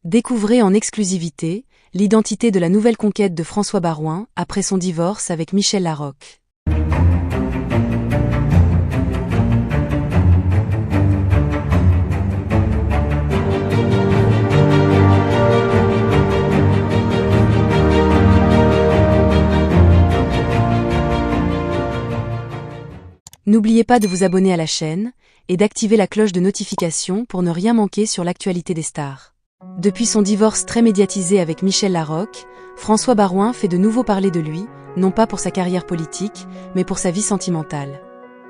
Découvrez en exclusivité l'identité de la nouvelle conquête de François Baroin après son divorce avec Michel Larocque. N'oubliez pas de vous abonner à la chaîne et d'activer la cloche de notification pour ne rien manquer sur l'actualité des stars. Depuis son divorce très médiatisé avec Michel Larocque, François Baroin fait de nouveau parler de lui, non pas pour sa carrière politique, mais pour sa vie sentimentale.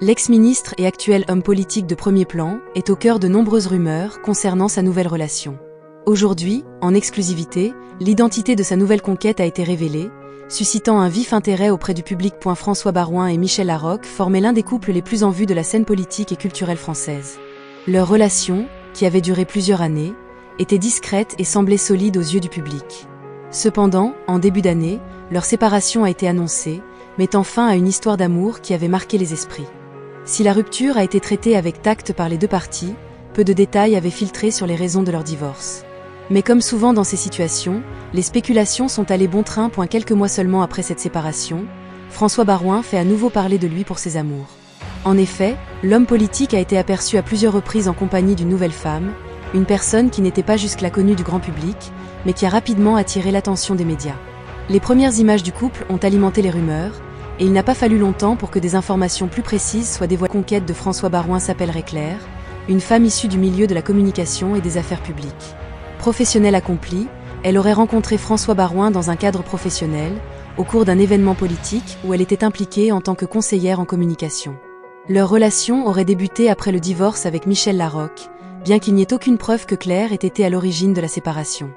L'ex-ministre et actuel homme politique de premier plan est au cœur de nombreuses rumeurs concernant sa nouvelle relation. Aujourd'hui, en exclusivité, l'identité de sa nouvelle conquête a été révélée, suscitant un vif intérêt auprès du public. François Baroin et Michel Larocque formaient l'un des couples les plus en vue de la scène politique et culturelle française. Leur relation, qui avait duré plusieurs années, était discrète et semblait solide aux yeux du public. Cependant, en début d'année, leur séparation a été annoncée, mettant fin à une histoire d'amour qui avait marqué les esprits. Si la rupture a été traitée avec tact par les deux parties, peu de détails avaient filtré sur les raisons de leur divorce. Mais comme souvent dans ces situations, les spéculations sont allées bon train. Quelques mois seulement après cette séparation, François Baroin fait à nouveau parler de lui pour ses amours. En effet, l'homme politique a été aperçu à plusieurs reprises en compagnie d'une nouvelle femme, une personne qui n'était pas jusque-là connue du grand public, mais qui a rapidement attiré l'attention des médias. Les premières images du couple ont alimenté les rumeurs, et il n'a pas fallu longtemps pour que des informations plus précises soient dévoilées. La conquête de François Baroin s'appellerait Claire, une femme issue du milieu de la communication et des affaires publiques. Professionnelle accomplie, elle aurait rencontré François Baroin dans un cadre professionnel, au cours d'un événement politique où elle était impliquée en tant que conseillère en communication. Leur relation aurait débuté après le divorce avec Michel Larocque, bien qu'il n'y ait aucune preuve que Claire ait été à l'origine de la séparation.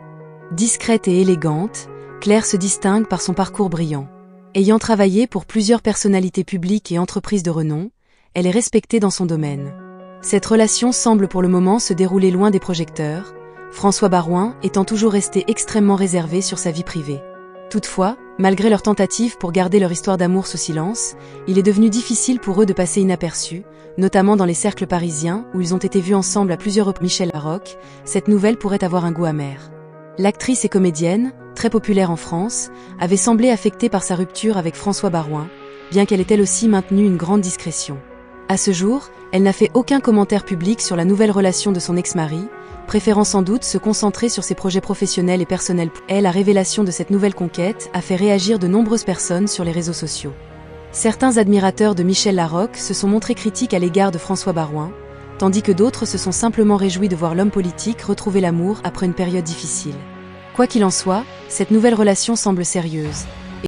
Discrète et élégante, Claire se distingue par son parcours brillant. Ayant travaillé pour plusieurs personnalités publiques et entreprises de renom, elle est respectée dans son domaine. Cette relation semble pour le moment se dérouler loin des projecteurs, François Baroin étant toujours resté extrêmement réservé sur sa vie privée. Toutefois, malgré leurs tentatives pour garder leur histoire d'amour sous silence, il est devenu difficile pour eux de passer inaperçus, notamment dans les cercles parisiens où ils ont été vus ensemble à plusieurs reprises. Michel Larocque, cette nouvelle pourrait avoir un goût amer. L'actrice et comédienne, très populaire en France, avait semblé affectée par sa rupture avec François Baroin, bien qu'elle ait elle aussi maintenu une grande discrétion. À ce jour, elle n'a fait aucun commentaire public sur la nouvelle relation de son ex-mari, préférant sans doute se concentrer sur ses projets professionnels et personnels. La révélation de cette nouvelle conquête a fait réagir de nombreuses personnes sur les réseaux sociaux. Certains admirateurs de Michel Larocque se sont montrés critiques à l'égard de François Baroin, tandis que d'autres se sont simplement réjouis de voir l'homme politique retrouver l'amour après une période difficile. Quoi qu'il en soit, cette nouvelle relation semble sérieuse,